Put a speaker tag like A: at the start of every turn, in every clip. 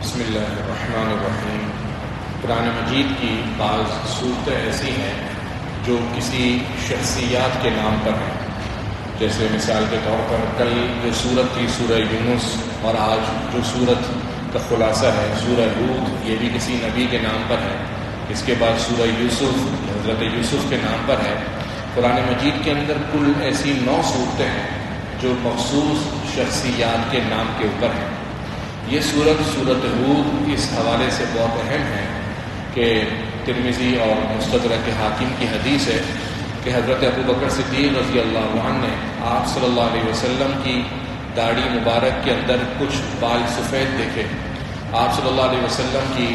A: بسم اللہ الرحمن الرحیم۔ قرآن مجید کی بعض صورتیں ایسی ہیں جو کسی شخصیات کے نام پر ہیں، جیسے مثال کے طور پر کل جو صورت تھی سورہ یونس، اور آج جو صورت کا خلاصہ ہے سورہ ہود، یہ بھی کسی نبی کے نام پر ہے۔ اس کے بعد سورہ یوسف حضرت یوسف کے نام پر ہے۔ قرآن مجید کے اندر کل ایسی 9 صورتیں ہیں جو مخصوص شخصیات کے نام کے اوپر ہیں۔ یہ سورت ہود اس حوالے سے بہت اہم ہے کہ ترمذی اور مستدرک حاکم کی حدیث ہے کہ حضرت ابو بکر صدیق رضی اللہ عنہ نے آپ صلی اللہ علیہ وسلم کی داڑھی مبارک کے اندر کچھ بال سفید دیکھے۔ آپ صلی اللہ علیہ وسلم کی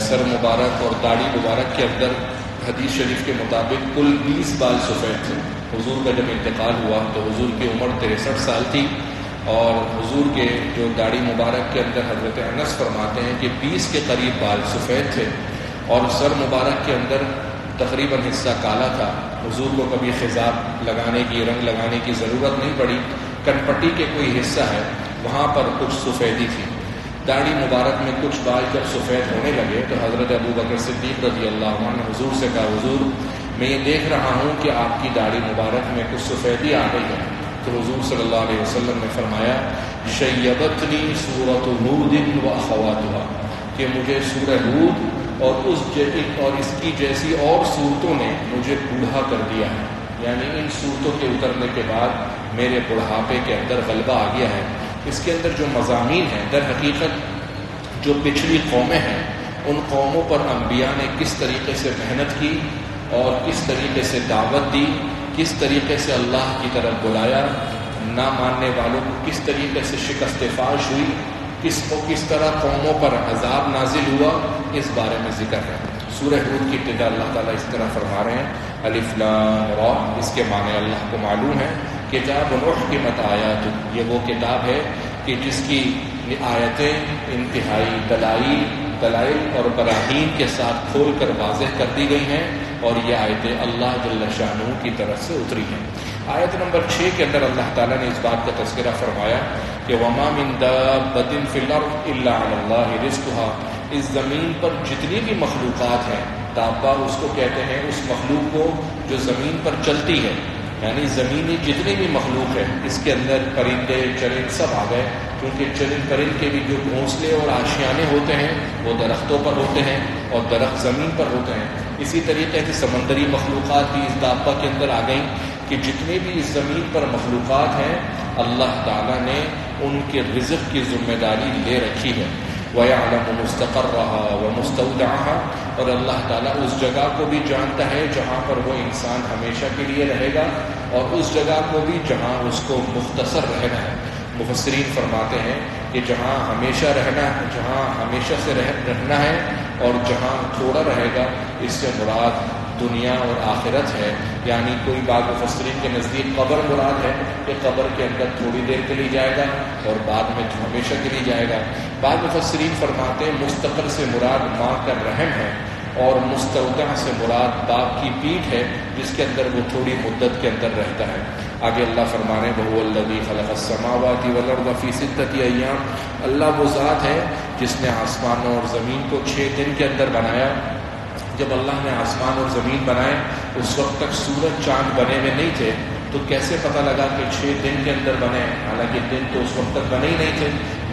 A: سر مبارک اور داڑھی مبارک کے اندر حدیث شریف کے مطابق کل 20 بال سفید تھے۔ حضور کا جب انتقال ہوا تو حضور کی عمر 63 سال تھی، اور حضور کے جو داڑھی مبارک کے اندر حضرت انس فرماتے ہیں کہ 20 کے قریب بال سفید تھے، اور سر مبارک کے اندر تقریباً حصہ کالا تھا۔ حضور کو کبھی خضاب لگانے کی، رنگ لگانے کی ضرورت نہیں پڑی۔ کنپٹی کے کوئی حصہ ہے وہاں پر کچھ سفیدی تھی۔ داڑھی مبارک میں کچھ بال جب سفید ہونے لگے تو حضرت ابو بکر صدیق رضی اللہ عنہ نے حضور سے کہا، حضور میں یہ دیکھ رہا ہوں کہ آپ کی داڑھی مبارک میں کچھ سفیدی آ گئی ہے۔ تو حضور صلی اللہ علیہ وسلم نے فرمایا، شیبتنی سورۃ ہود و اخواتھا، کہ مجھے سورہ ہود اور اس کی جیسی اور صورتوں نے مجھے بوڑھا کر دیا ہے، یعنی ان صورتوں کے اترنے کے بعد میرے بڑھاپے کے اندر غلبہ آ گیا ہے۔ اس کے اندر جو مضامین ہیں، در حقیقت جو پچھلی قومیں ہیں ان قوموں پر انبیاء نے کس طریقے سے محنت کی اور کس طریقے سے دعوت دی، کس طریقے سے اللہ کی طرف بلایا، نہ ماننے والوں کو کس طریقے سے شکست فاش ہوئی، کس طرح قوموں پر عذاب نازل ہوا، اس بارے میں ذکر ہے۔ سورہ ہود کی ابتدا اللہ تعالیٰ اس طرح فرما رہے ہیں، الف لام را، اس کے معنی اللہ کو معلوم ہے۔ کتاب احکمت آیات، یہ وہ کتاب ہے کہ جس کی آیتیں انتہائی دلائل اور براہین کے ساتھ کھول کر واضح کر دی گئی ہیں، اور یہ آیتیں اللہ جل شانہ کی طرف سے اتری ہیں۔ آیت نمبر 6 کے اندر اللہ تعالیٰ نے اس بات کا تذکرہ فرمایا کہ وَمَا مِن دَابَّةٍ فِي الْأَرْضِ إِلَّا عَلَى اللَّهِ رِزْقُهَا، اس زمین پر جتنی بھی مخلوقات ہیں، دابہ اس کو کہتے ہیں اس مخلوق کو جو زمین پر چلتی ہے، یعنی زمینی جتنی بھی مخلوق ہے، اس کے اندر پرندے چرند سب آ گئے، کیونکہ چرند پرند کے بھی جو گھونسلے اور آشیانے ہوتے ہیں وہ درختوں پر ہوتے ہیں اور درخت زمین پر ہوتے ہیں۔ اسی طریقے سے سمندری مخلوقات بھی اس دابہ کے اندر آ گئیں کہ جتنے بھی اس زمین پر مخلوقات ہیں اللہ تعالیٰ نے ان کے رزق کی ذمہ داری لے رکھی ہے۔ وَيَعْلَمُ مُسْتَقَرَّهَا وَمُسْتَوْدَعَهَا، اور اللہ تعالیٰ اس جگہ کو بھی جانتا ہے جہاں پر وہ انسان ہمیشہ کے لیے رہے گا، اور اس جگہ کو بھی جہاں اس کو مختصر رہنا ہے۔ مفسرین فرماتے ہیں کہ جہاں ہمیشہ رہنا ہے، جہاں ہمیشہ سے رہنا ہے، اور جہاں تھوڑا رہے گا، اس سے مراد دنیا اور آخرت ہے۔ یعنی کوئی بعض مفسرین کے نزدیک قبر مراد ہے کہ قبر کے اندر تھوڑی دیر کے لیے جائے گا اور بعد میں ہمیشہ کے لیے جائے گا۔ بعض مفسرین فرماتے ہیں مستقر سے مراد ماں کا رحم ہے، اور مستودع سے مراد باپ کی پیٹھ ہے جس کے اندر وہ تھوڑی مدت کے اندر رہتا ہے۔ آگے اللہ فرما رہے ہیں وَهُوَ الَّذِي خَلَقَ السَّمَاوَاتِ وَالْأَرْضَ فِي سِتَّةِ أَيَّامٍ، اللہ وہ ذات ہے جس نے آسمانوں اور زمین کو 6 دن کے اندر بنایا۔ جب اللہ نے آسمان اور زمین بنائے اس وقت تک سورج چاند بنے ہوئے نہیں تھے، تو کیسے پتہ لگا کہ 6 دن کے اندر بنے؟ حالانکہ دن تو اس وقت تک بنے ہی نہیں تھے،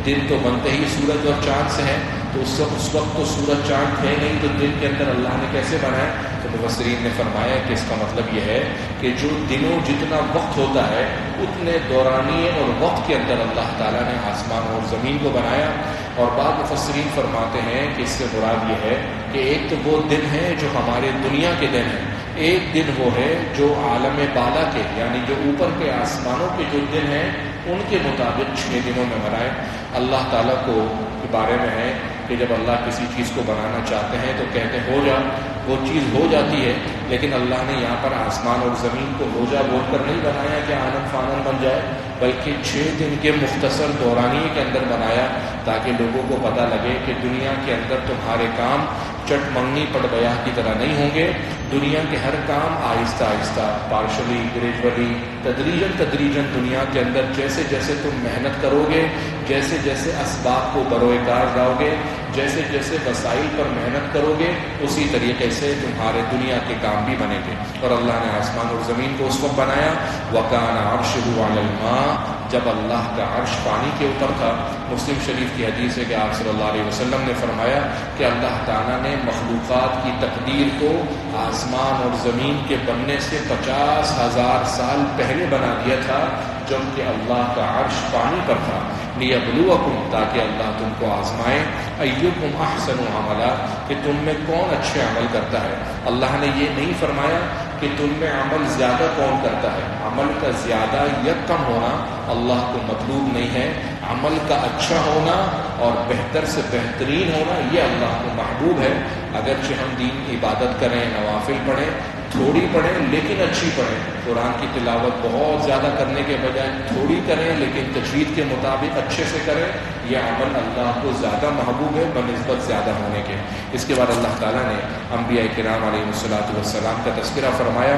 A: دن تو بنتے ہی سورج اور چاند سے ہیں، تو اس وقت تو سورج چاند تھے نہیں، تو دن کے اندر اللہ نے کیسے بنایا؟ تو مفسرین نے فرمایا کہ اس کا مطلب یہ ہے کہ جو دنوں جتنا وقت ہوتا ہے اتنے دورانیے اور وقت کے اندر اللہ تعالیٰ نے آسمان اور زمین کو بنایا۔ اور بعض مفسرین فرماتے ہیں کہ اس سے مراد یہ ہے کہ ایک تو وہ دن ہے جو ہمارے دنیا کے دن ہیں، ایک دن وہ ہے جو عالم بالا کے، یعنی جو اوپر کے آسمانوں کے جو دن ہیں ان کے مطابق 6 دنوں میں بنائے۔ اللہ تعالیٰ کو کے بارے میں ہے کہ جب اللہ کسی چیز کو بنانا چاہتے ہیں تو کہتے ہیں ہو جا، وہ چیز ہو جاتی ہے، لیکن اللہ نے یہاں پر آسمان اور زمین کو ہو جا بول کر نہیں بنایا کہ آنن فانن بن جائے، بلکہ 6 دن کے مختصر دورانیے کے اندر بنایا تاکہ لوگوں کو پتہ لگے کہ دنیا کے اندر تمہارے کام چٹ منگنی پڑ بیاہ کی طرح نہیں ہوں گے، دنیا کے ہر کام آہستہ آہستہ، پارشلی، گریجولی، تدریجاً دنیا کے اندر جیسے جیسے تم محنت کرو گے جیسے جیسے اسباب کو بروئے کار لاؤ گے، جیسے جیسے وسائل پر محنت کرو گے، اسی طریقے سے تمہارے دنیا کے کام بھی بنیں گے۔ اور اللہ نے آسمان اور زمین کو اس وقت بنایا وَكَانَ عَرْشُهُ عَلَى الْمَاءِ، جب اللہ کا عرش پانی کے اوپر تھا۔ مسلم شریف کی حدیث ہے کہ آپ صلی اللہ علیہ وسلم نے فرمایا کہ اللہ تعالیٰ نے مخلوقات کی تقدیر کو آسمان اور زمین کے بننے سے 50,000 سال پہلے بنا دیا تھا، جبکہ اللہ کا عرش پانی پر تھا۔ لِيَبْلُوَكُمْ، تاکہ اللہ تم کو آزمائے، أَيُّكُمْ أَحْسَنُ عَمَلًا، کہ تم میں کون اچھے عمل کرتا ہے۔ اللہ نے یہ نہیں فرمایا کہ تم میں عمل زیادہ کون کرتا ہے۔ عمل کا زیادہ یا کم ہونا اللہ کو مطلوب نہیں ہے، عمل کا اچھا ہونا اور بہتر سے بہترین ہونا یہ اللہ کو محبوب ہے۔ اگرچہ ہم دین کی عبادت کریں، نوافل پڑھیں، تھوڑی پڑھیں لیکن اچھی پڑھیں، قرآن کی تلاوت بہت زیادہ کرنے کے بجائے تھوڑی کریں لیکن تجوید کے مطابق اچھے سے کریں، یہ عمل اللہ کو زیادہ محبوب ہے بنسبت زیادہ ہونے کے۔ اس کے بعد اللہ تعالیٰ نے انبیاء کرام علیہ السلام کا تذکرہ فرمایا۔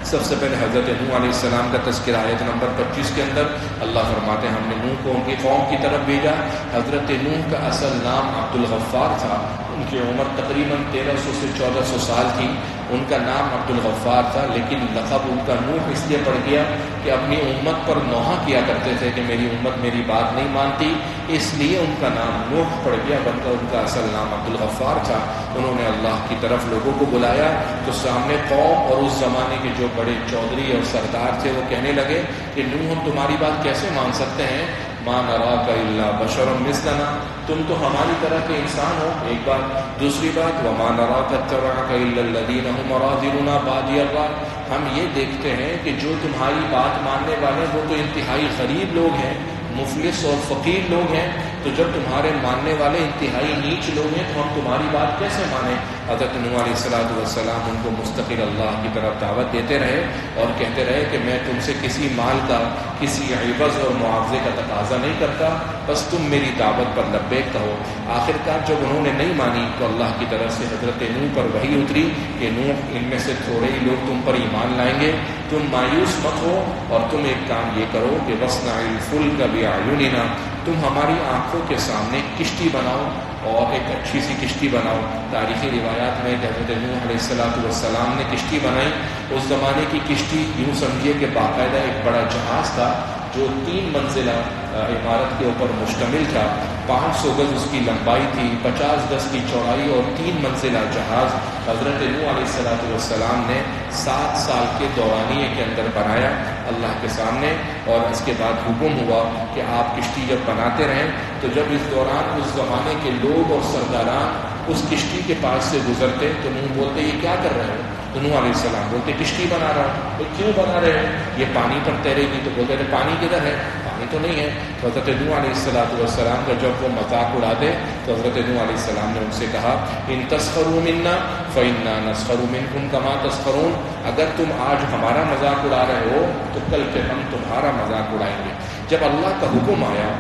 A: سب سے پہلے حضرت نوح علیہ السلام کا تذکرہ آیت نمبر 25 کے اندر اللہ فرماتے ہیں ہم نے نوح کو ان کی قوم کی طرف بھیجا۔ حضرت نوح کا اصل نام عبد الغفار تھا، ان کی عمر تقریباً 1300 سے 1400 سال تھی۔ ان کا نام عبد الغفار تھا، لیکن لقب ان کا نوح اس لیے پڑ گیا کہ اپنی امت پر نوحہ کیا کرتے تھے کہ میری امت میری بات نہیں مانتی، اس لیے ان کا نام نوح پڑ گیا، بلکہ ان کا اصل نام عبد الغفار تھا۔ انہوں نے اللہ کی طرف لوگوں کو بلایا تو سامنے قوم اور اس زمانے کے جو بڑے چودھری اور سردار تھے وہ کہنے لگے کہ نوح ہم تمہاری بات کیسے مان سکتے ہیں، ما نراک الا بشرا مثلنا، تم تو ہماری طرح کے انسان ہو، ایک بات۔ دوسری بات وما نراک اتبعک الا الذین هم اراذلنا بادی الرأی، ہم یہ دیکھتے ہیں کہ جو تمہاری بات ماننے والے وہ تو انتہائی غریب لوگ ہیں، مفلس اور فقیر لوگ ہیں، تو جب تمہارے ماننے والے انتہائی نیچ لوگ ہیں تو ہم تمہاری بات کیسے مانیں۔ حضرت نوح علیہ السلام ان کو مستقل اللہ کی طرف دعوت دیتے رہے اور کہتے رہے کہ میں تم سے کسی مال کا، کسی عوض اور معاوضے کا تقاضا نہیں کرتا، بس تم میری دعوت پر لبیک کہو۔ آخرکار جب انہوں نے نہیں مانی تو اللہ کی طرف سے حضرت نوح پر وحی اتری کہ نوح ان میں سے تھوڑے ہی لوگ تم پر ایمان لائیں گے، تم مایوس مت ہو اور تم ایک کام یہ کرو کہ وَاصْنَعِ الْفُلْكَ بِأَعْيُنِنَا، تم ہماری آنکھوں کے سامنے کشتی بناؤ اور ایک اچھی سی کشتی بناؤ۔ تاریخی روایات میں حضرت نوح علیہ السلام نے کشتی بنائی۔ اس زمانے کی کشتی یوں سمجھیے کہ باقاعدہ ایک بڑا جہاز تھا جو 3 منزلہ عمارت کے اوپر مشتمل تھا، 500 گز اس کی لمبائی تھی، 50 گز کی چوڑائی اور 3 منزلہ جہاز حضرت نوح علیہ السلام نے 7 سال کے دورانیے کے اندر بنایا اللہ کے سامنے، اور اس کے بعد حکم ہوا کہ آپ کشتی جب بناتے رہیں تو جب اس دوران اس زمانے کے لوگ اور سرداران اس کشتی کے پاس سے گزرتے تو نوح بولتے یہ کیا کر رہے ہیں؟ تو نوح علیہ السلام بولتے کشتی بنا رہا ہوں۔ تو کیوں بنا رہے ہیں؟ یہ پانی پر تیرے گی۔ تو بولتے رہے پانی کدھر ہے؟ پانی تو نہیں ہے۔ تو حضرت نوح علیہ السلام کا جب وہ مذاق اڑاتے تو حضرت نوح علیہ السلام نے ان سے کہا ان تسخروا منا فإنا نسخر منکم کما تسخرون، اگر تم آج ہمارا مذاق اڑا رہے ہو تو کل پھر ہم تمہارا مذاق اڑائیں گے۔ جب اللہ کا حکم آیا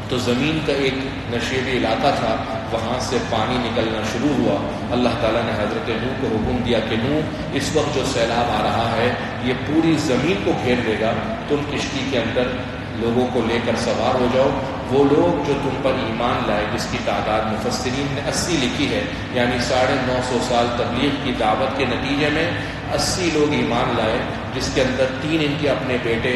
A: تو زمین کا ایک نشیبی علاقہ تھا، وہاں سے پانی نکلنا شروع ہوا۔ اللہ تعالیٰ نے حضرت نوح کو حکم دیا کہ نوح اس وقت جو سیلاب آ رہا ہے یہ پوری زمین کو گھیر لے گا، تم کشتی کے اندر لوگوں کو لے کر سوار ہو جاؤ۔ وہ لوگ جو تم پر ایمان لائے جس کی تعداد مفسرین نے 80 لکھی ہے، یعنی 950 سال تبلیغ کی دعوت کے نتیجے میں 80 لوگ ایمان لائے، جس کے اندر 3 ان کے اپنے بیٹے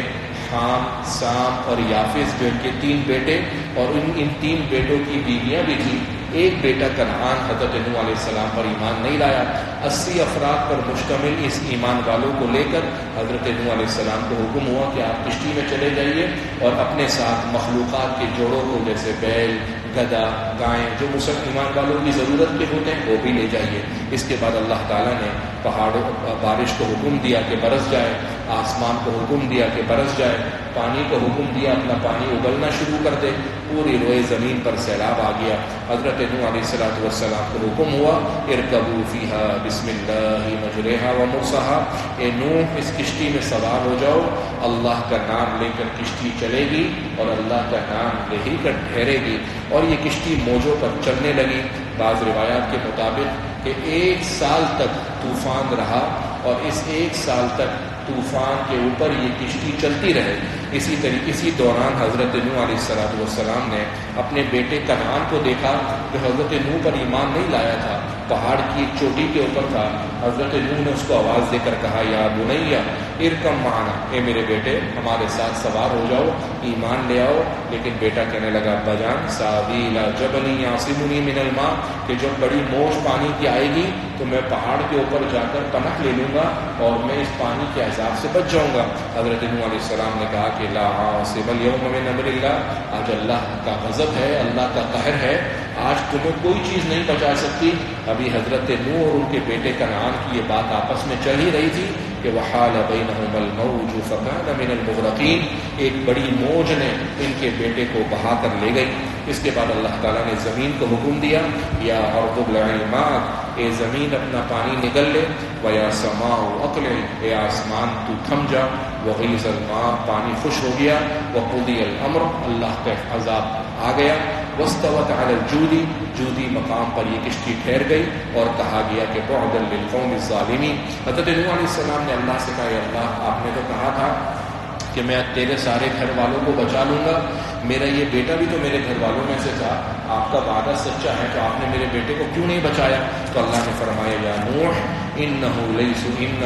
A: حام، سام اور یافس جو ان کے 3 بیٹے، اور ان 3 بیٹوں کی بیویاں بھی تھیں۔ ایک بیٹا کنعان حضرت نوح علیہ السلام پر ایمان نہیں لایا۔ 80 افراد پر مشتمل اس ایمان والوں کو لے کر حضرت نوح علیہ السلام کو حکم ہوا کہ آپ کشتی میں چلے جائیے اور اپنے ساتھ مخلوقات کے جوڑوں کو جیسے بیل، گدھا، گائیں جو ایمان والوں کی ضرورت کے ہوتے ہیں وہ بھی لے جائیے۔ اس کے بعد اللہ تعالیٰ نے پہاڑوں بارش کو حکم دیا کہ برس جائے، آسمان کو حکم دیا کہ برس جائے، پانی کو حکم دیا اپنا پانی اگلنا شروع کر دے، پوری روئے زمین پر سیلاب آ گیا۔ حضرت نوح علیہ السلام کو حکم ہوا ارکبوا فیہا بسم اللہ مجریہا ومرساہا، اے نوح اس کشتی میں سوار ہو جاؤ، اللہ کا نام لے کر کشتی چلے گی اور اللہ کا نام لے ہی کر ٹھہرے گی۔ اور یہ کشتی موجوں پر چلنے لگی۔ بعض روایات کے مطابق کہ 1 سال تک طوفان رہا اور اس 1 سال تک طوفان کے اوپر یہ کشتی چلتی رہے۔ اسی دوران حضرت نوح علیہ السلام نے اپنے بیٹے کنعان کو دیکھا جو حضرت نوح پر ایمان نہیں لایا تھا، پہاڑ کی چوٹی کے اوپر تھا۔ حضرت نوح نے اس کو آواز دے کر کہا یا بنیا ارکم معنا، اے میرے بیٹے ہمارے ساتھ سوار ہو جاؤ، ایمان لے آؤ۔ لیکن بیٹا کہنے لگا ابا جان ساوی الی جبل یعصمنی من الماء، کہ جب بڑی موج پانی کی آئے گی تو میں پہاڑ کے اوپر جا کر پناہ لے لوں گا اور میں اس پانی کے عذاب سے بچ جاؤں گا۔ حضرت نوح علیہ السلام نے کہا کہ لا عاصم اليوم من امر اللہ، آج اللہ کا غضب ہے، اللہ کا قہر ہے، آج تمہیں کوئی چیز نہیں بچا سکتی۔ ابھی حضرت نوح اور ان کے بیٹے کنعان کی یہ بات آپس میں چل ہی رہی تھی کہ وحال بینہم الموج فکان من المغرقین، ایک بڑی موج نے ان کے بیٹے کو بہا کر لے گئی۔ اس کے بعد اللہ تعالیٰ نے زمین کو حکم دیا یا ارض ابلعی ماءک، اے زمین اپنا پانی نگل لے، ویا سماء اقلعی، اے آسمان تو تھم جا، وغیض الماء، پانی خشک ہو گیا، وقضی الامر، اللہ کا عذاب آ گیا، واستوت علی الجودی، جودی مقام پر یہ کشتی ٹھہر گئی، اور کہا گیا کہ بعدا للقوم الظالمین۔ حضرت نوح علیہ السلام نے اللہ سے کہا کہ اللہ آپ نے تو کہا تھا کہ میں تیرے سارے گھر والوں کو بچا لوں گا، میرا یہ بیٹا بھی تو میرے گھر والوں میں سے تھا، آپ کا وعدہ سچا ہے تو آپ نے میرے بیٹے کو کیوں نہیں بچایا؟ تو اللہ نے فرمایا یا نوح انہ لیس من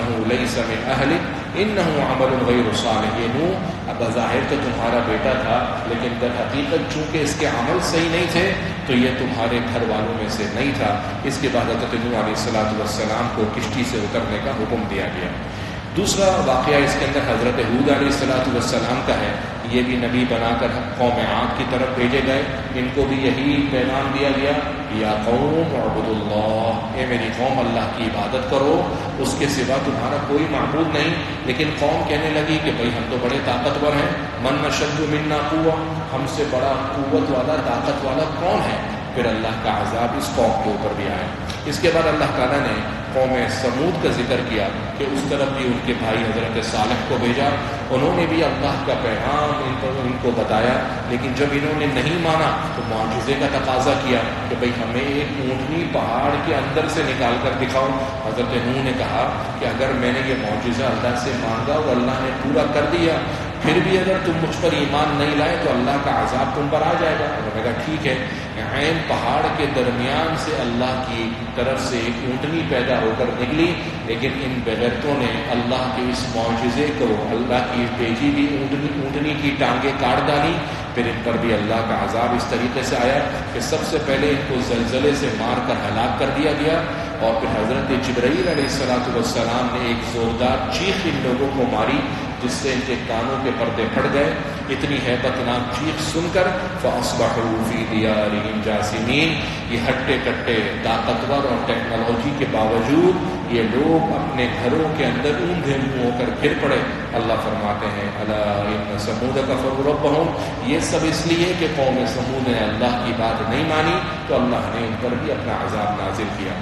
A: اہلک انہ عمل غیر صالح، یہ نوح اب بظاہر تو تمہارا بیٹا تھا لیکن در حقیقت چونکہ اس کے عمل صحیح نہیں تھے تو یہ تمہارے گھر والوں میں سے نہیں تھا۔ اس کے بعد حضرت نوح علیہ السلام کو کشتی سے اترنے کا حکم دیا گیا۔ دوسرا واقعہ اس کے اندر حضرت ہود علیہ السلام کا ہے، یہ بھی نبی بنا کر قوم عاد کی طرف بھیجے گئے، ان کو بھی یہی پیغام دیا گیا یا قوم اعبدوا اللہ، اے میری قوم اللہ کی عبادت کرو، اس کے سوا تمہارا کوئی معبود نہیں۔ لیکن قوم کہنے لگی کہ بھئی ہم تو بڑے طاقتور ہیں، من اشد منا قوہ، ہم سے بڑا قوت والا طاقت والا کون ہے؟ پھر اللہ کا عذاب اس قوم کے اوپر بھی آیا۔ اس کے بعد اللہ تعالیٰ نے قوم سمود کا ذکر کیا کہ اس طرف بھی ان کے بھائی حضرت صالح کو بھیجا، انہوں نے بھی اللہ کا پیغام ان کو بتایا، لیکن جب انہوں نے نہیں مانا تو معجزے کا تقاضا کیا کہ بھئی ہمیں ایک اونٹنی پہاڑ کے اندر سے نکال کر دکھاؤ۔ حضرت نوح نے کہا کہ اگر میں نے یہ معجزہ اللہ سے مانگا اور اللہ نے پورا کر دیا، پھر بھی اگر تم مجھ پر ایمان نہیں لائے تو اللہ کا عذاب تم پر آ جائے گا۔ انہوں نے کہا ٹھیک ہے۔ عین پہاڑ کے درمیان سے اللہ کی طرف سے ایک اونٹنی پیدا ہو کر نکلی، لیکن ان بغیرتوں نے اللہ کے اس معجزے کو، اللہ کی بھیجی بھی اونٹنی کی ٹانگیں کاٹ ڈالی۔ پھر ان پر بھی اللہ کا عذاب اس طریقے سے آیا کہ سب سے پہلے ان کو زلزلے سے مار کر ہلاک کر دیا گیا، اور پھر حضرت جبرائیل علیہ السلام نے ایک زوردار چیخ ان لوگوں کو ماری جس سے ان کے کانوں کے پردے پھٹ گئے۔ اتنی ہیبت ناک چیخ سن کر فاصبحوا فی دیارہم جاثمین، یہ ہٹے کٹے طاقتور اور ٹیکنالوجی کے باوجود یہ لوگ اپنے گھروں کے اندر اوندھے منہ ہو کر گر پڑے۔ اللہ فرماتے ہیں الا ان ثمود کفروا ربہم، یہ سب اس لیے کہ قوم ثمود نے اللہ کی بات نہیں مانی تو اللہ نے ان پر بھی اپنا عذاب نازل کیا۔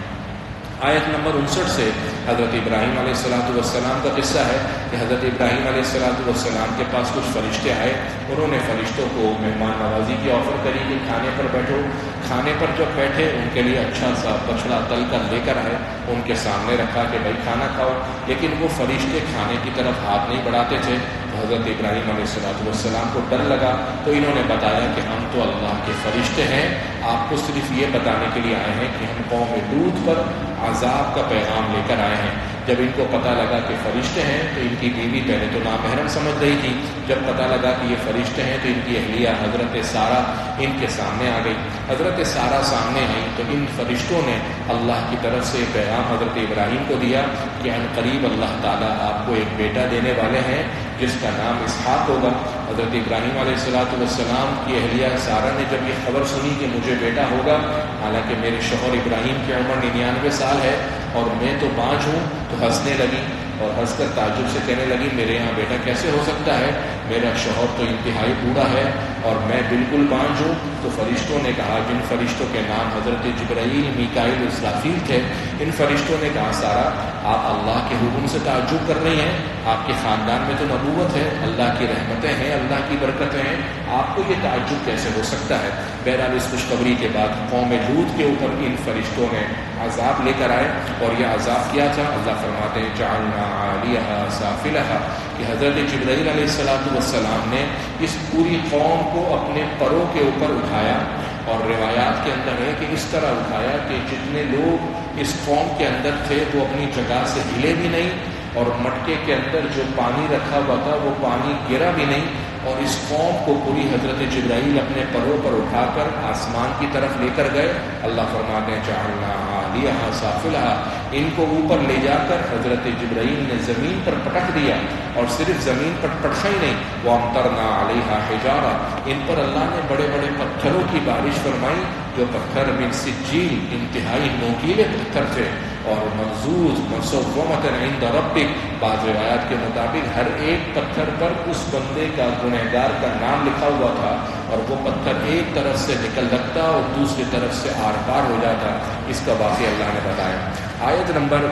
A: آیت نمبر 59 سے حضرت ابراہیم علیہ السلام کا قصہ ہے کہ حضرت ابراہیم علیہ السلام کے پاس کچھ فرشتے آئے، انہوں نے فرشتوں کو مہمان نوازی کی آفر کری کہ کھانے پر بیٹھو۔ کھانے پر جب بیٹھے ان کے لیے اچھا سا بچڑا تل کر لے کر آئے، ان کے سامنے رکھا کہ بھائی کھانا کھاؤ، لیکن وہ فرشتے کھانے کی طرف ہاتھ نہیں بڑھاتے تھے۔ تو حضرت ابراہیم علیہ السلام کو ڈر لگا تو انہوں نے بتایا کہ ہم تو اللہ کے فرشتے ہیں، آپ کو صرف یہ بتانے کے لیے آئے ہیں کہ ہم قوم لوط پر عذاب کا پیغام لے کر آئے ہیں۔ جب ان کو پتہ لگا کہ فرشتے ہیں تو ان کی بیوی پہلے تو نامحرم سمجھ رہی تھی، جب پتہ لگا کہ یہ فرشتے ہیں تو ان کی اہلیہ حضرت سارہ ان کے سامنے آ گئی۔ حضرت سارہ سامنے آئی تو ان فرشتوں نے اللہ کی طرف سے پیغام حضرت ابراہیم کو دیا کہ ان قریب اللہ تعالیٰ آپ کو ایک بیٹا دینے والے ہیں جس کا نام اسحاق ہوگا۔ حضرت ابراہیم علیہ السلام کی اہلیہ سارہ نے جب یہ خبر سنی کہ مجھے بیٹا ہوگا، حالانکہ میرے شوہر ابراہیم کی عمر 99 سال ہے اور میں تو بانجھ ہوں، تو ہنسنے لگی اور ہنس کر تعجب سے کہنے لگی میرے یہاں بیٹا کیسے ہو سکتا ہے، میرا شوہر تو انتہائی بوڑھا ہے اور میں بالکل بانجھ ہوں۔ تو فرشتوں نے کہا، جن فرشتوں کے نام حضرت جبرائیل، میکائیل، اسرافیل تھے، ان فرشتوں نے کہا سارہ آپ اللہ کے حکم سے تعجب کر رہی ہیں، آپ کے خاندان میں تو نبوت ہے، اللہ کی رحمتیں ہیں، اللہ کی برکتیں ہیں، آپ کو یہ تعجب کیسے ہو سکتا ہے؟ بہرحال اس خوشخبری کے بعد قوم لوط کے اوپر ان فرشتوں نے عذاب لے کر آئے، اور یہ عذاب کیا تھا؟ اللہ فرماتے ہیں جعلنا عالیہا سافلہا، کہ کہ حضرت جبرائیل علیہ السلام نے اس پوری قوم کو اپنے پروں کے اوپر اٹھایا، اور روایات کے اندر ہے کہ اس طرح اٹھایا کہ جتنے لوگ اس قوم کے اندر تھے وہ اپنی جگہ سے ہلے بھی نہیں، اور مٹکے کے اندر جو پانی رکھا ہوا تھا وہ پانی گرا بھی نہیں، اور اس قوم کو پوری حضرت جبرائیل اپنے پروں پر اٹھا کر آسمان کی طرف لے کر گئے۔ اللہ فرماتے ہیں جعلنا عالیہا سافلہا، ان کو اوپر لے جا کر حضرت جبرائیل نے زمین پر پٹک دیا، اور صرف زمین پر پٹکا ہی نہیں، وامطرنا علیہا حجارہ، ان پر اللہ نے بڑے بڑے پتھروں کی بارش فرمائی، جو پتھر من سجیل، انتہائی نوکیلے پتھر تھے، اور منزوز مصومۃ عند ربک، بعض روایات کے مطابق ہر ایک پتھر پر اس بندے کا گنہگار کا نام لکھا ہوا تھا، اور وہ پتھر ایک طرف سے نکل لگتا اور دوسری طرف سے آر پار ہو جاتا۔ اس کا واقعہ اللہ نے بتایا۔ آیت نمبر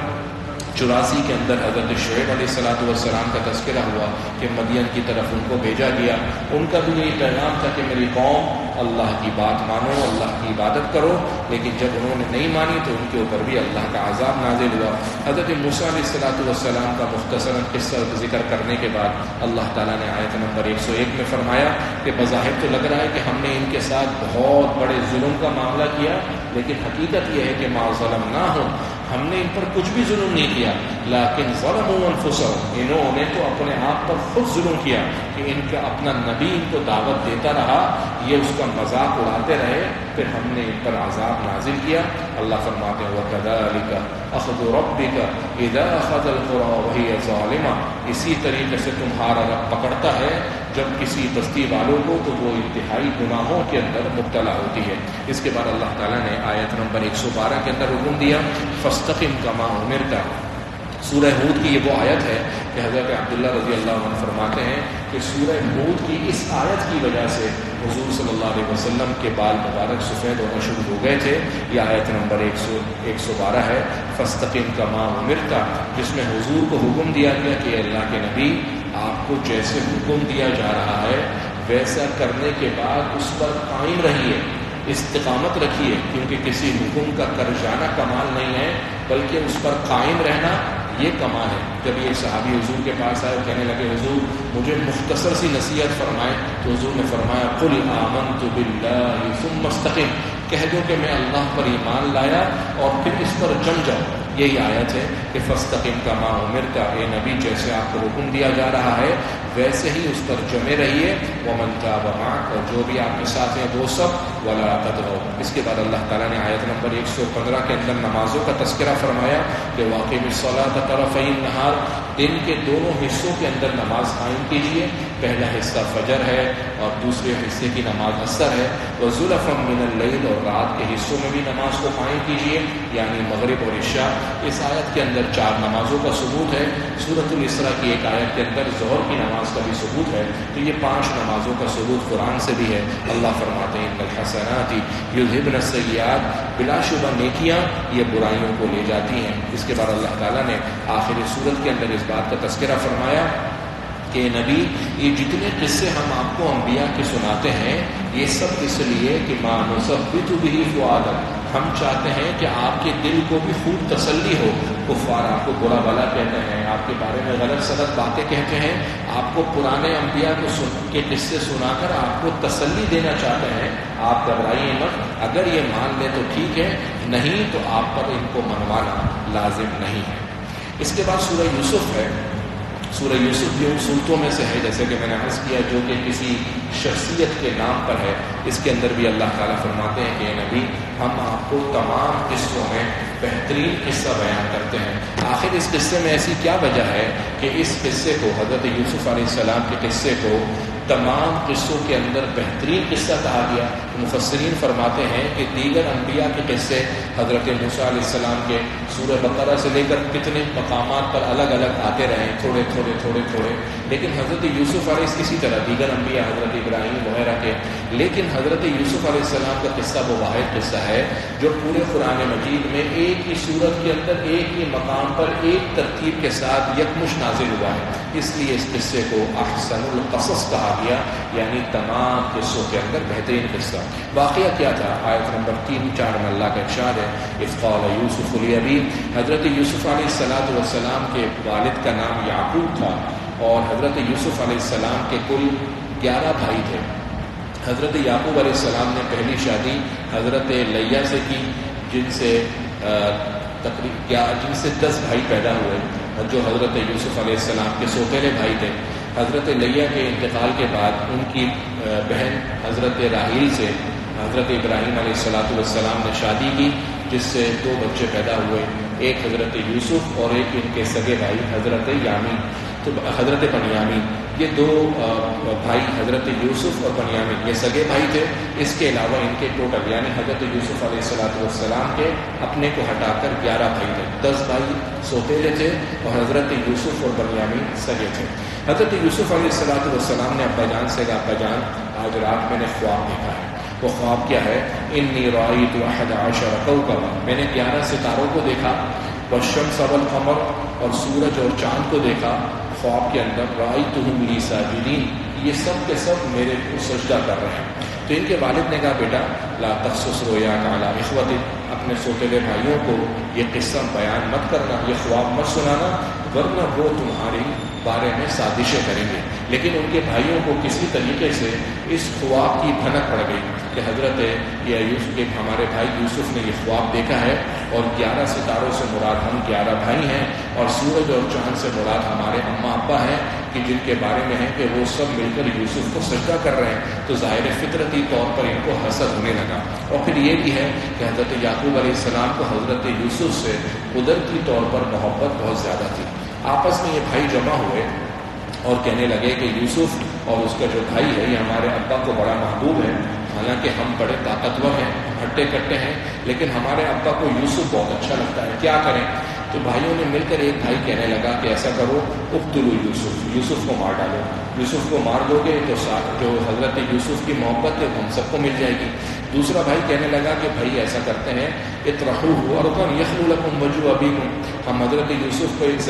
A: 84 کے اندر حضرت شعیب علیہ السلام کا تذکرہ ہوا کہ مدین کی طرف ان کو بھیجا گیا، ان کا بھی یہی پیغام تھا کہ میری قوم اللہ کی بات مانو، اللہ کی عبادت کرو، لیکن جب انہوں نے نہیں مانی تو ان کے اوپر بھی اللہ کا عذاب نازل ہوا۔ حضرت موسیٰ علیہ السلام کا مختصراً قصہ ذکر کرنے کے بعد اللہ تعالیٰ نے آیت نمبر 101 میں فرمایا کہ بظاہر تو لگ رہا ہے کہ ہم نے ان کے ساتھ بہت بڑے ظلم کا معاملہ کیا، لیکن حقیقت یہ ہے کہ ما ظلمناہم، ہم نے ان پر کچھ بھی ظلم نہیں کیا، لیکن ظلموا انفسہم، انہوں نے تو اپنے آپ پر خود ظلم کیا کہ ان کا اپنا نبی ان کو دعوت دیتا رہا، یہ اس کا مذاق اڑاتے رہے، پھر ہم نے ان پر عذاب نازل کیا۔ اللہ فرماتے ہیں وَكَذَلِكَ أَخْذُ رَبِّكَ إِذَا أَخَذَ الْقُرَىٰ وَهِيَ ظَالِمَةٌ، اسی طریقے سے تمہارا رب پکڑتا ہے جب کسی بستی والوں کو تو وہ انتہائی گناہوں کے اندر مبتلا ہوتی ہے۔ اس کے بعد اللہ تعالیٰ نے آیت نمبر 112 کے اندر حکم دیا فَاسْتَقِمْ كَمَا أُمِرْتَ۔ سورہ ہود کی یہ وہ آیت ہے کہ حضرت عبداللہ رضی اللہ عنہ فرماتے ہیں کہ سورہ ہود کی اس آیت کی وجہ سے حضور صلی اللہ علیہ وسلم کے بال مبارک سفید ہونا شروع ہو گئے تھے۔ یہ آیت نمبر 112 ہے فَاسْتَقِمْ كَمَا أُمِرْتَ، جس میں حضور کو حکم دیا گیا کہ اللہ کے نبی آپ کو جیسے حکم دیا جا رہا ہے ویسا کرنے کے بعد اس پر قائم رہیے، استقامت رکھیے، کیونکہ کسی حکم کا کر جانا کمال نہیں ہے بلکہ اس پر قائم رہنا یہ کمال ہے۔ جب یہ صحابی حضور کے پاس آئے کہنے لگے حضور مجھے مختصر سی نصیحت فرمائیں، تو حضور نے فرمایا قُلْ آمَنْتُ بِاللَّهِ ثُمَّ اسْتَقِمْ، کہہ دو کہ میں اللہ پر ایمان لایا اور پھر اس پر جم جاؤ۔ یہی آیت ہے کہ فَاسْتَقِمْ كَمَا أُمِرْتَ، اے نبی جیسے آپ کو حکم دیا جا رہا ہے ویسے ہی اس پر جمے رہیے، وَمَنْ تَابَ مَعَكَ، اور جو بھی آپ کے ساتھ ہیں وہ سب، وَلَا تَطْغَوْا۔ اس کے بعد اللہ تعالیٰ نے آیت نمبر 115 کے اندر نمازوں کا تذکرہ فرمایا کہ وَأَقِیمُوا الصَّلَاةَ طَرَفَیِ النَّهَارِ، دن کے دونوں حصوں کے اندر نماز قائم کیجیے، پہلا حصہ فجر ہے اور دوسرے حصے کی نماز عصر ہے، وَزُلَفًا مِّنَ اللَّیلِ، اور رات کے حصوں میں بھی نماز کو قائم کیجیے، یعنی مغرب اور عشاء۔ اس آیت کے اندر 4 نمازوں کا ثبوت ہے۔ سورۃ الاسراء کی ایک آیت کے اندر ظہر کی نماز کا بھی ثبوت ہے، تو یہ 5 نمازوں کا ثبوت قرآن سے بھی ہے۔ اللہ فرماتے ہیں ان الحسنات یذہبن السیئات، بلا شبہ نیکیاں یہ برائیوں کو لے جاتی ہیں۔ اس کے بعد اللہ تعالیٰ نے آخر سورت کے اندر اس بات کا تذکرہ فرمایا کہ نبی یہ جتنے قصے ہم آپ کو انبیاء کے سناتے ہیں یہ سب اس لیے کہ ما نثبت به فؤادک، ہم چاہتے ہیں کہ آپ کے دل کو بھی خوب تسلی ہو۔ کفار آپ کو برا بھلا کہتے ہیں، آپ کے بارے میں غلط سلط باتیں کہتے ہیں، آپ کو پرانے انبیاء کے قصے سنا کر آپ کو تسلی دینا چاہتے ہیں، آپ گھبرائیے مت، اگر یہ مان لیں تو ٹھیک ہے، نہیں تو آپ پر ان کو منوانا لازم نہیں ہے۔ اس کے بعد سورہ یوسف ہے۔ سورہ یوسف بھی ان صورتوں میں سے ہے جیسے کہ میں نے عرض کیا جو کہ کسی شخصیت کے نام پر ہے۔ اس کے اندر بھی اللہ تعالیٰ فرماتے ہیں کہ اے نبی ہم آپ کو تمام قصوں میں بہترین قصہ بیان کرتے ہیں۔ آخر اس قصے میں ایسی کیا وجہ ہے کہ اس قصے کو، حضرت یوسف علیہ السلام کے قصے کو تمام قصوں کے اندر بہترین قصہ کہا گیا؟ مفسرین فرماتے ہیں کہ دیگر انبیاء کے قصے حضرت موسیٰ علیہ السلام کے سورہ بقرہ سے لے کر کتنے مقامات پر الگ الگ آتے رہے، تھوڑے تھوڑے تھوڑے تھوڑے، لیکن حضرت یوسف علیہ اسی طرح دیگر انبیاء حضرت ابراہیم وغیرہ کے، لیکن حضرت یوسف علیہ السلام کا قصہ وہ واحد قصہ ہے جو پورے قرآن مجید میں ایک ہی سورت کے اندر ایک ہی مقام پر ایک ترتیب کے ساتھ یکمش نازل ہوا ہے، اس لیے اس قصے کو احسن القصص کہا گیا، یعنی تمام قصوں کے اندر بہترین قصہ۔ واقعہ کیا تھا؟ آیت نمبر 3-4 میں اللہ کا ارشاد ہے اذ قال یوسف لأبیہ، حضرت یوسف علیہ السلام کے والد کا نام یعقوب تھا، اور حضرت یوسف علیہ السلام کے کل 11 بھائی تھے۔ حضرت یعقوب علیہ السلام نے پہلی شادی حضرت لیہ سے کی، جن سے 10 بھائی پیدا ہوئے، جو حضرت یوسف علیہ السلام کے سوتیلے بھائی تھے۔ حضرت لیہ کے انتقال کے بعد ان کی بہن حضرت راحیل سے حضرت ابراہیم علیہ السلام نے شادی کی، جس سے 2 بچے پیدا ہوئے، ایک حضرت یوسف اور ایک ان کے سگے بھائی حضرت یامین، تو حضرت بنیامین۔ یہ 2 بھائی حضرت یوسف اور بنیامین یہ سگے بھائی تھے۔ اس کے علاوہ ان کے ٹوٹل یعنی حضرت یوسف علیہ السلام کے اپنے کو ہٹا کر 11 بھائی تھے۔ 10 بھائی سوتیلے تھے اور حضرت یوسف اور بنیامین سگے تھے۔ حضرت یوسف علیہ السلام نے ابا جان سے کہا، ابا جان آج رات میں نے خواب دیکھا ہے۔ وہ خواب کیا ہے؟ انی رأیت 11 کوکبا، میں نے 11 ستاروں کو دیکھا، والشمس والقمر، اور سورج اور چاند کو دیکھا۔ خواب کے اندر رأیتہم لی ساجدین، یہ سب کے سب میرے کو سجدہ کر رہے ہیں۔ تو ان کے والد نے کہا، بیٹا لا تقصص رؤیاک علی اخوتک، اپنے سوتیلے بھائیوں کو یہ قصہ بیان مت کرنا، یہ خواب مت سنانا، ورنہ وہ تمہاری بارے میں سازشیں کریں گے۔ لیکن ان کے بھائیوں کو کسی طریقے سے اس خواب کی بھنک پڑ گئی کہ حضرت یوسف کے ہمارے بھائی یوسف نے یہ خواب دیکھا ہے، اور 11 ستاروں سے مراد ہم 11 بھائی ہیں، اور سورج اور چاند سے مراد ہمارے اماں ابا ہیں، کہ جن کے بارے میں ہے کہ وہ سب مل کر یوسف کو سجدہ کر رہے ہیں۔ تو ظاہر فطرتی طور پر ان کو حسد ہونے لگا۔ اور پھر یہ بھی ہے کہ حضرت یعقوب علیہ السلام کو حضرت یوسف سے قدرتی طور پر محبت بہت زیادہ تھی۔ آپس میں یہ بھائی جمع ہوئے اور کہنے لگے کہ یوسف اور اس کا جو بھائی ہے یہ ہمارے ابا کو بڑا محبوب ہے، حالانکہ ہم بڑے طاقتور ہیں، ہٹے کٹے ہیں، لیکن ہمارے ابا کو یوسف بہت اچھا لگتا ہے، کیا کریں؟ تو بھائیوں نے مل کر ایک بھائی کہنے لگا کہ ایسا کرو، اقتلوا یوسف، یوسف کو مار ڈالو، یوسف کو مار دو گے تو جو حضرت یوسف کی محبت ہے ہم سب کو مل جائے گی۔ دوسرا بھائی کہنے لگا کہ بھائی ایسا کرتے ہیں، اطرحوہ ارضا یخل لکم وجہ ابیکم، ہم حضرت یوسف کو ایک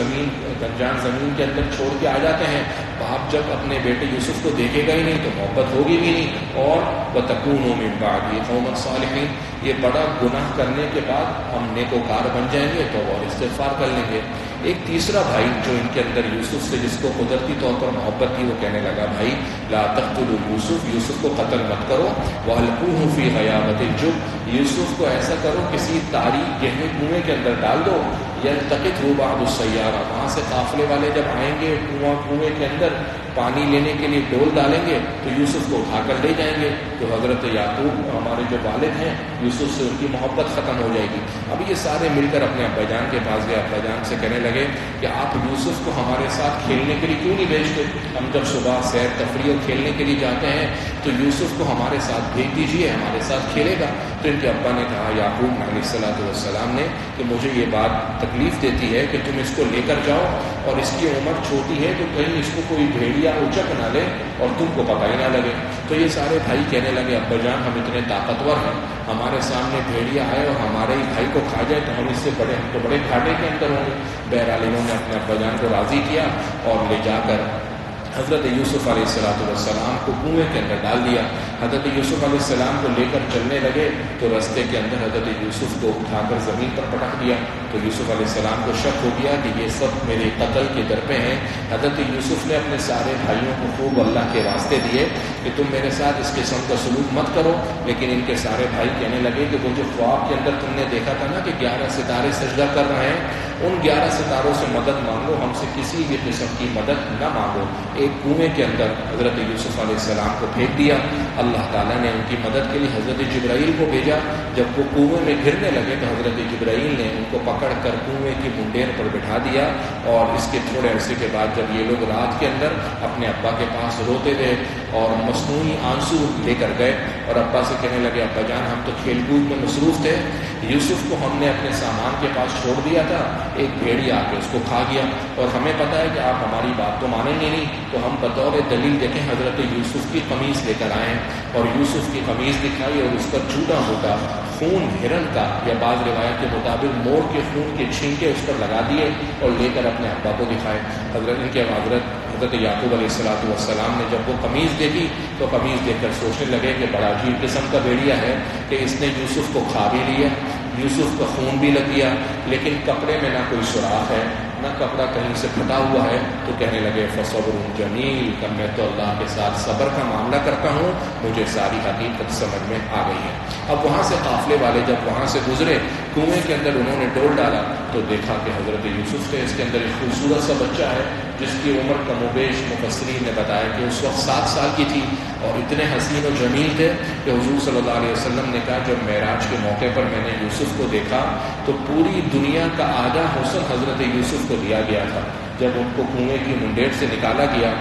A: گنجان زمین کے اندر چھوڑ کے آ جاتے ہیں، باپ جب اپنے بیٹے یوسف کو دیکھے گا ہی نہیں تو محبت ہوگی بھی نہیں، اور وَتَكُونُوا مِن بَعْدِهِ قَوْمًا صَالِحِينَ، یہ بڑا گناہ کرنے کے بعد ہم نیکوکار بن جائیں گے تو اور استغفار کر لیں گے۔ ایک تیسرا بھائی جو ان کے اندر یوسف سے جس کو قدرتی طور پر محبت تھی، وہ کہنے لگا، بھائی لا تقتلوا یوسف، یوسف کو قتل مت کرو، وَأَلْقُوهُ فِي غَيَابَتِ الْجُبِّ، یوسف کو ایسا کرو کسی تاریک گہرے کنویں کے اندر ڈال دو، یلتقطہ بعض السیارہ، وہاں سے قافلے والے جب آئیں گے کنویں کے اندر پانی لینے کے لیے ڈول ڈالیں گے تو یوسف کو اٹھا کر لے جائیں گے، تو حضرت یعقوب ہمارے جو والد ہیں یوسف سے ان کی محبت ختم ہو جائے گی۔ اب یہ سارے مل کر اپنے ابا جان کے پاس گئے، ابا جان سے کہنے لگے کہ آپ یوسف کو ہمارے ساتھ کھیلنے کے لیے کیوں نہیں بھیجتے؟ ہم جب صبح سیر تفریح اور کھیلنے کے لیے جاتے ہیں تو یوسف کو ہمارے ساتھ بھیج دیجیے، ہمارے ساتھ کھیلے گا۔ تو ان کے ابا نے کہا، یعقوب علیہ السلام نے، کہ مجھے یہ بات تکلیف دیتی ہے کہ تم اس کو لے کر جاؤ، اور اس کی عمر چھوٹی ہے تو کہیں اس کو کوئی بھیڑیا اچک نہ لے اور تم کو پتہ ہی نہ لگے۔ تو یہ سارے بھائی کہنے لگے، ابا جان ہم اتنے طاقتور ہیں، ہمارے سامنے بھیڑیا آئے اور ہمارے ہی بھائی کو کھا جائے تو ہم اس سے بڑے، ہم تو بڑے گھاٹے کے اندر ہوں گے۔ بہرحال انہوں نے اپنے ابا جان کو راضی کیا اور لے جا کر حضرت یوسف علیہ السلام کو کنویں کے اندر ڈال دیا۔ حضرت یوسف علیہ السلام کو لے کر چلنے لگے تو رستے کے اندر حضرت یوسف کو اٹھا کر زمین پر پٹک دیا، تو یوسف علیہ السلام کو شک ہو گیا کہ یہ سب میرے قتل کے در پہ ہیں۔ حضرت یوسف نے اپنے سارے بھائیوں کو خوب اللہ کے راستے دیے کہ تم میرے ساتھ اس قسم کا سلوک مت کرو، لیکن ان کے سارے بھائی کہنے لگے کہ وہ جو خواب کے اندر تم نے دیکھا تھا نا کہ 11 ستارے سجدہ کر رہے ہیں، ان 11 ستاروں سے مدد مانگو، ہم سے کسی بھی قسم کی مدد نہ مانگو۔ ایک کنویں کے اندر حضرت یوسف علیہ السلام کو پھینک دیا۔ اللہ تعالیٰ نے ان کی مدد کے لیے حضرت جبرائیل کو بھیجا۔ جب وہ کنویں میں گرنے لگے تو حضرت جبرائیل نے ان کو پکڑ کر کنویں کی منڈیر پر بٹھا دیا، اور اس کے تھوڑے عرصے کے بعد جب یہ لوگ رات کے اندر اپنے ابا کے پاس روتے تھے اور مصنوعی آنسو لے کر گئے اور ابا سے کہنے لگے، ابا جان ہم تو کھیل کود میں مصروف تھے، یوسف کو ہم نے اپنے سامان کے پاس چھوڑ دیا تھا، ایک بھیڑیا آ کے اس کو کھا گیا، اور ہمیں پتہ ہے کہ آپ ہماری بات تو مانیں گے نہیں، تو ہم بطور دلیل دیکھیں حضرت یوسف کی قمیص لے کر آئے اور یوسف کی قمیص دکھائی اور اس پر چھوٹا موٹا خون ہرن کا یا بعض روایت کے مطابق مور کے خون کے چھینکے اس پر لگا دیے اور لے کر اپنے ابا کو دکھائے۔ حضرت حضرت یعقوب علیہ السلام نے جب وہ قمیص دیکھی تو قمیص دیکھ کر سوچنے لگے کہ بڑا عجیب قسم کا بھیڑیا ہے کہ اس نے یوسف کو کھا بھی لیا، یوسف کا خون بھی لگ گیا، لیکن کپڑے میں نہ کوئی سوراخ ہے نہ کپڑا کہیں سے پھٹا ہوا ہے، تو کہنے لگے فصبر جمیل، کہ میں تو اللہ کے ساتھ صبر کا معاملہ کرتا ہوں، مجھے ساری حقیقت سمجھ میں آ گئی ہے۔ اب وہاں سے قافلے والے جب وہاں سے گزرے، کنویں کے اندر انہوں نے ڈول ڈالا تو دیکھا کہ حضرت یوسف تھے، اس کے اندر ایک خوبصورت سا بچہ ہے جس کی عمر کم و بیش مفسرین نے بتایا کہ اس وقت 7 سال کی تھی، اور اتنے حسین و جمیل تھے کہ حضور صلی اللہ علیہ وسلم نے کہا جب معراج کے موقع پر میں نے یوسف کو دیکھا تو پوری دنیا کا آدھا حسن حضرت یوسف کو دیا گیا تھا۔ جب ان کو کنویں کی منڈیٹ سے نکالا گیا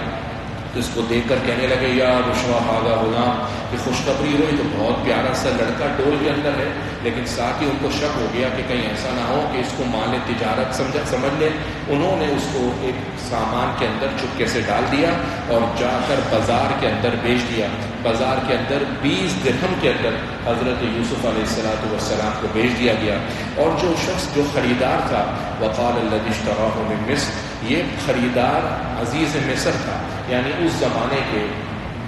A: تو اس کو دیکھ کر کہنے لگے یا بشرا ہاذا غلام، کہ خوشخبری ہوئی تو بہت پیارا سا لڑکا ڈول کے اندر ہے، لیکن ساتھ ہی ان کو شک ہو گیا کہ کہیں ایسا نہ ہو کہ اس کو مال تجارت سمجھ لے۔ انہوں نے اس کو ایک سامان کے اندر چپکے سے ڈال دیا اور جا کر بازار کے اندر بیچ دیا۔ بازار کے اندر 20 درہم کے اندر حضرت یوسف علیہ السلام کو بیچ دیا گیا، اور جو شخص جو خریدار تھا وقال الذی اشتراه من مصر، یہ خریدار عزیز مصر تھا، یعنی اس زمانے کے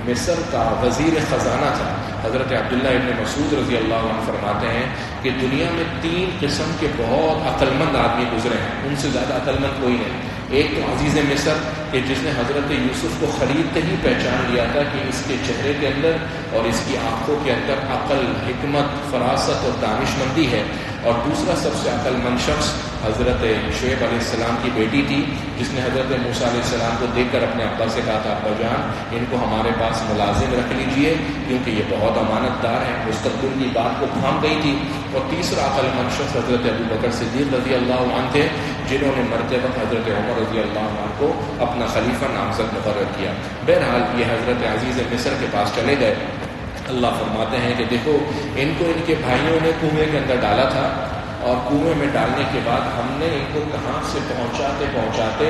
A: مصر کا وزیر خزانہ تھا۔ حضرت عبداللہ ابن مسعود رضی اللہ عنہ فرماتے ہیں کہ دنیا میں 3 قسم کے بہت عقل مند آدمی گزرے ہیں، ان سے زیادہ عقل مند کوئی نہیں۔ ایک تو عزیز مصر کہ جس نے حضرت یوسف کو خریدتے ہی پہچان لیا تھا کہ اس کے چہرے کے اندر اور اس کی آنکھوں کے اندر عقل، حکمت، فراست اور دانش مندی ہے۔ اور دوسرا سب سے عقل مند شخص حضرت شعیب علیہ السلام کی بیٹی تھی، جس نے حضرت موسیٰ علیہ السلام کو دیکھ کر اپنے ابا سے کہا تھا ابا جان ان کو ہمارے پاس ملازم رکھ لیجئے کیونکہ یہ بہت امانت دار ہیں، مستقبل کی بات کو تھام گئی تھی۔ اور تیسرا عقل مند شخص حضرت ابو بکر صدیق رضی اللہ عنہ تھے، جنہوں نے مرتے وقت حضرت عمر رضی اللہ عنہ کو اپنا خلیفہ نامزد مقرر کیا۔ بہرحال یہ حضرت عزیز مصر کے پاس چلے گئے۔ اللہ فرماتے ہیں کہ دیکھو ان کو ان کے بھائیوں نے کنویں کے اندر ڈالا تھا، اور کنویں میں ڈالنے کے بعد ہم نے ان کو کہاں سے پہنچاتے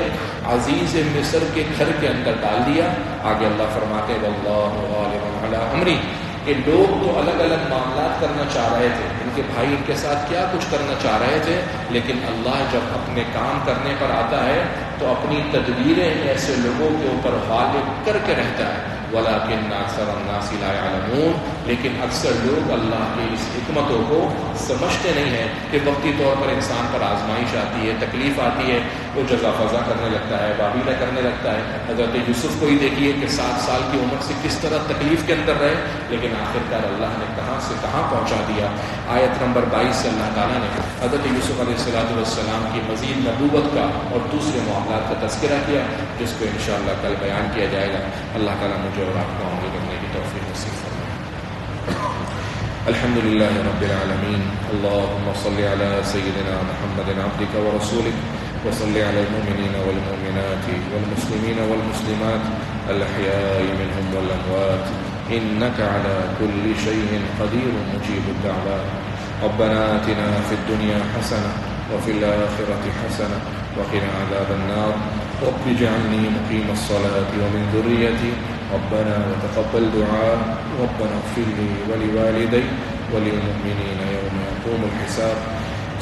A: عزیز مصر کے گھر کے اندر ڈال دیا۔ آگے اللہ فرماتے واللہ غالب علی امری، کہ لوگ تو الگ الگ معاملات کرنا چاہ رہے تھے، ان کے بھائی ان کے ساتھ کیا کچھ کرنا چاہ رہے تھے، لیکن اللہ جب اپنے کام کرنے پر آتا ہے تو اپنی تدبیریں ایسے لوگوں کے اوپر غالب کر کے رہتا ہے۔ وَلَٰكِنَّ أَكْثَرَ النَّاسِ لَا يَعْلَمُونَ، لیکن اکثر لوگ اللہ کی اس حکمتوں کو سمجھتے نہیں ہیں کہ وقتی طور پر انسان پر آزمائش آتی ہے، تکلیف آتی ہے، وہ جزا فضا کرنے لگتا ہے، بابیلہ کرنے لگتا ہے۔ حضرت یوسف کو ہی دیکھیے کہ 7 سال کی عمر سے کس طرح تکلیف کے اندر رہے، لیکن آخرکار اللہ نے کہاں سے کہاں پہنچا دیا۔ آیت نمبر 22 سے اللہ تعالیٰ نے حضرت یوسف علیہ السلام کی مزید نبوت کا اور دوسرے معاملات کا تذکرہ کیا، جس کو انشاءاللہ کل بیان کیا جائے گا۔ اللہ تعالیٰ مجھے اور آپ کو عمل کرنے کی توفیق نصیب فرمائے۔ الحمد للہ رب العالمین، اللہم صل علی سیدنا محمد عبدک ورسولک وصل علی المؤمنین والمؤمنات والمسلمین والمسلمات الاحیاء منهم والاموات انک علی کل شیء قدیر مجیب الدعوات۔ ربنا آتنا فی الدنیا حسنہ وفی الآخرة حسنہ وقنا عذاب النار۔ رب اجعلنی مقیم الصلاة ومن ذریتی ربنا وتقبل دعاء ربنا اغفر لي ولوالدي وللمؤمنين يوم يقوم الحساب۔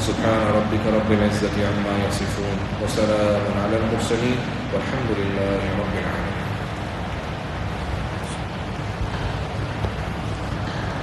A: سبحان ربك رب العزة عما يصفون وسلام على المرسلين والحمد لله رب العالمين۔